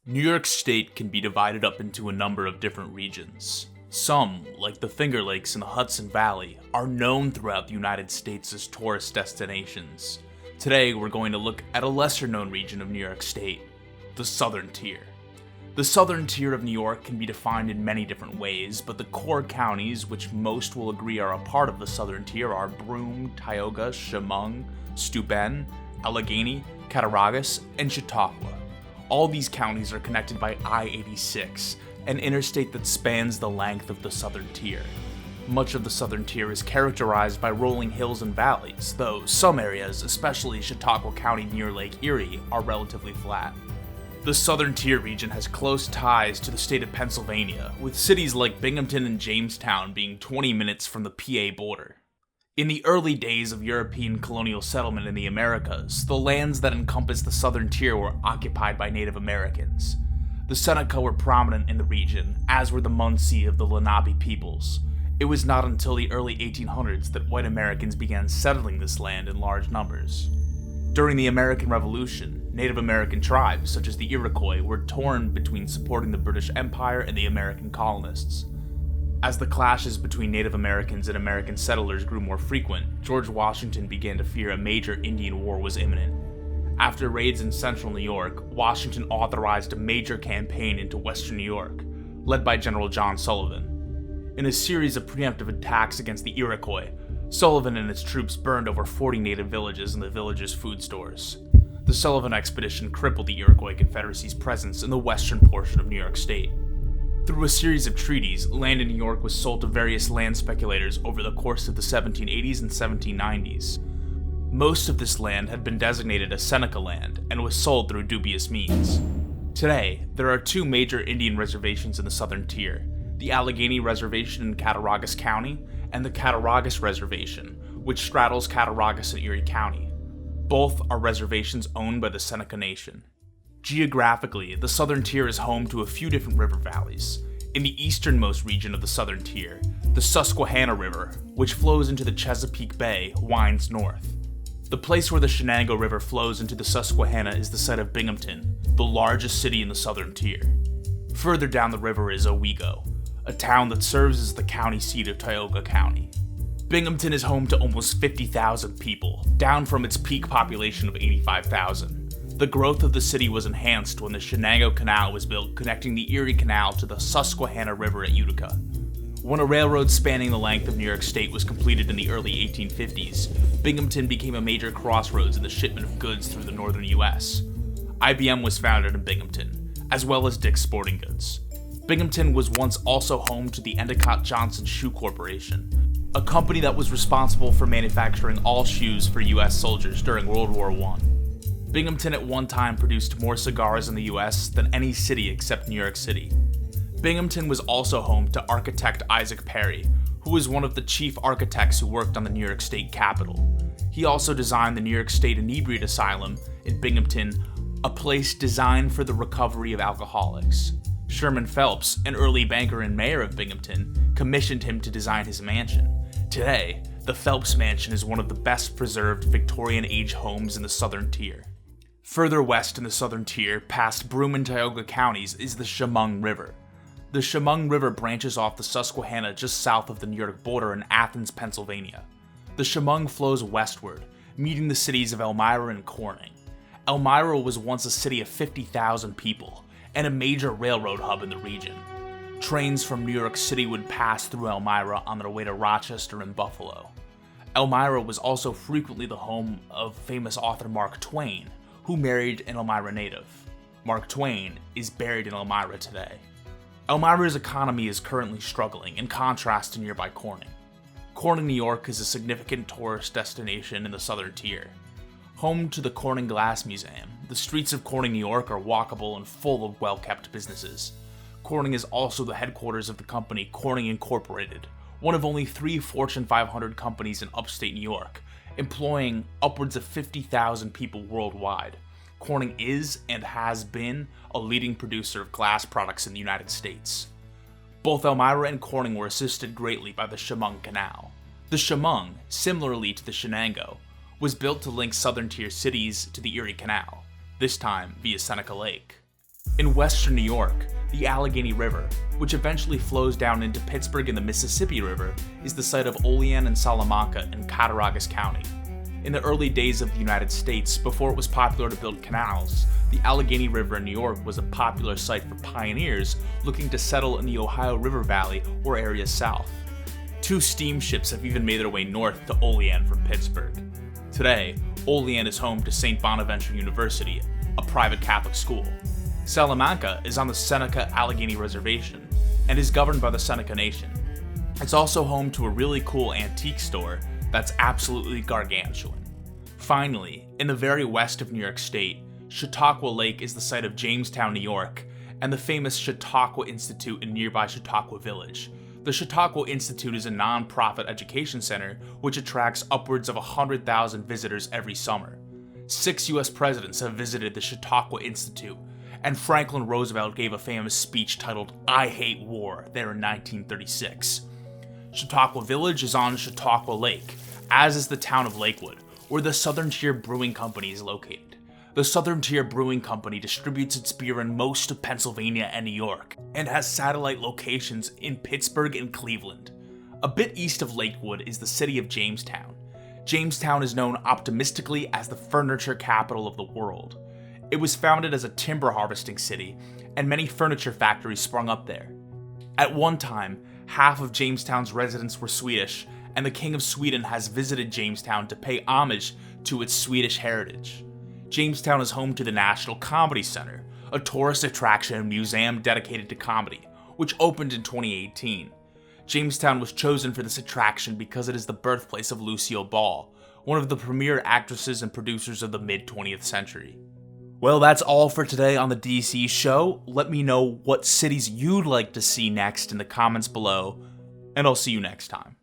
New York State can be divided up into a number of different regions. Some, like the Finger Lakes and the Hudson Valley, are known throughout the United States as tourist destinations. Today, we're going to look at a lesser-known region of New York State, the Southern Tier. The Southern Tier of New York can be defined in many different ways, but the core counties, which most will agree are a part of the Southern Tier, are Broome, Tioga, Chemung, Steuben, Allegany, Cattaraugus, and Chautauqua. All these counties are connected by I-86, an interstate that spans the length of the Southern Tier. Much of the Southern Tier is characterized by rolling hills and valleys, though some areas, especially Chautauqua County near Lake Erie, are relatively flat. The Southern Tier region has close ties to the state of Pennsylvania, with cities like Binghamton and Jamestown being 20 minutes from the PA border. In the early days of European colonial settlement in the Americas, the lands that encompass the Southern Tier were occupied by Native Americans. The Seneca were prominent in the region, as were the Munsee of the Lenape peoples. It was not until the early 1800s that white Americans began settling this land in large numbers. During the American Revolution, Native American tribes, such as the Iroquois, were torn between supporting the British Empire and the American colonists. As the clashes between Native Americans and American settlers grew more frequent, George Washington began to fear a major Indian war was imminent. After raids in central New York, Washington authorized a major campaign into western New York, led by General John Sullivan. In a series of preemptive attacks against the Iroquois, Sullivan and his troops burned over 40 native villages and the villages' food stores. The Sullivan expedition crippled the Iroquois Confederacy's presence in the western portion of New York State. Through a series of treaties, land in New York was sold to various land speculators over the course of the 1780s and 1790s. Most of this land had been designated as Seneca land and was sold through dubious means. Today, there are two major Indian reservations in the Southern Tier, the Allegany Reservation in Cattaraugus County and the Cattaraugus Reservation, which straddles Cattaraugus and Erie County. Both are reservations owned by the Seneca Nation. Geographically, the Southern Tier is home to a few different river valleys. In the easternmost region of the Southern Tier, the Susquehanna River, which flows into the Chesapeake Bay, winds north. The place where the Shenango River flows into the Susquehanna is the site of Binghamton, the largest city in the Southern Tier. Further down the river is Owego, a town that serves as the county seat of Tioga County. Binghamton is home to almost 50,000 people, down from its peak population of 85,000. The growth of the city was enhanced when the Shenango Canal was built, connecting the Erie Canal to the Susquehanna River at Utica. When a railroad spanning the length of New York State was completed in the early 1850s, Binghamton became a major crossroads in the shipment of goods through the northern U.S. IBM was founded in Binghamton, as well as Dick's Sporting Goods. Binghamton was once also home to the Endicott Johnson Shoe Corporation, a company that was responsible for manufacturing all shoes for U.S. soldiers during World War I. Binghamton at one time produced more cigars in the US than any city except New York City. Binghamton was also home to architect Isaac Perry, who was one of the chief architects who worked on the New York State Capitol. He also designed the New York State Inebriate Asylum in Binghamton, a place designed for the recovery of alcoholics. Sherman Phelps, an early banker and mayor of Binghamton, commissioned him to design his mansion. Today, the Phelps Mansion is one of the best preserved Victorian-age homes in the Southern Tier. Further west in the Southern Tier, past Broome and Tioga counties, is the Chemung River. The Chemung River branches off the Susquehanna just south of the New York border in Athens, Pennsylvania. The Chemung flows westward, meeting the cities of Elmira and Kearney. Elmira was once a city of 50,000 people, and a major railroad hub in the region. Trains from New York City would pass through Elmira on their way to Rochester and Buffalo. Elmira was also frequently the home of famous author Mark Twain, who married an Elmira native. Mark Twain is buried in Elmira today. Elmira's economy is currently struggling, in contrast to nearby Kearney. Kearney, New York is a significant tourist destination in the Southern Tier. Home to the Kearney Glass Museum, the streets of Kearney, New York are walkable and full of well-kept businesses. Kearney is also the headquarters of the company Kearney Incorporated, one of only 3 Fortune 500 companies in upstate New York, employing upwards of 50,000 people worldwide. Kearney is and has been a leading producer of glass products in the United States. Both Elmira and Kearney were assisted greatly by the Chemung Canal. The Chemung, similarly to the Shenango, was built to link Southern Tier cities to the Erie Canal, this time via Seneca Lake. In western New York, the Allegany River, which eventually flows down into Pittsburgh and the Mississippi River, is the site of Olean and Salamanca in Cattaraugus County. In the early days of the United States, before it was popular to build canals, the Allegany River in New York was a popular site for pioneers looking to settle in the Ohio River Valley or areas south. 2 steamships have even made their way north to Olean from Pittsburgh. Today, Olean is home to St. Bonaventure University, a private Catholic school. Salamanca is on the Seneca Allegany Reservation and is governed by the Seneca Nation. It's also home to a really cool antique store that's absolutely gargantuan. Finally, in the very west of New York State, Chautauqua Lake is the site of Jamestown, New York, and the famous Chautauqua Institute in nearby Chautauqua Village. The Chautauqua Institute is a non-profit education center which attracts upwards of 100,000 visitors every summer. 6 US presidents have visited the Chautauqua Institute, and Franklin Roosevelt gave a famous speech titled "I Hate War" there in 1936. Chautauqua Village is on Chautauqua Lake, as is the town of Lakewood, where the Southern Tier Brewing Company is located. The Southern Tier Brewing Company distributes its beer in most of Pennsylvania and New York, and has satellite locations in Pittsburgh and Cleveland. A bit east of Lakewood is the city of Jamestown. Jamestown is known optimistically as the furniture capital of the world. It was founded as a timber harvesting city, and many furniture factories sprung up there. At one time, half of Jamestown's residents were Swedish, and the King of Sweden has visited Jamestown to pay homage to its Swedish heritage. Jamestown is home to the National Comedy Center, a tourist attraction and museum dedicated to comedy, which opened in 2018. Jamestown was chosen for this attraction because it is the birthplace of Lucille Ball, one of the premier actresses and producers of the mid-20th century. Well, that's all for today on the DC Show. Let me know what cities you'd like to see next in the comments below, and I'll see you next time.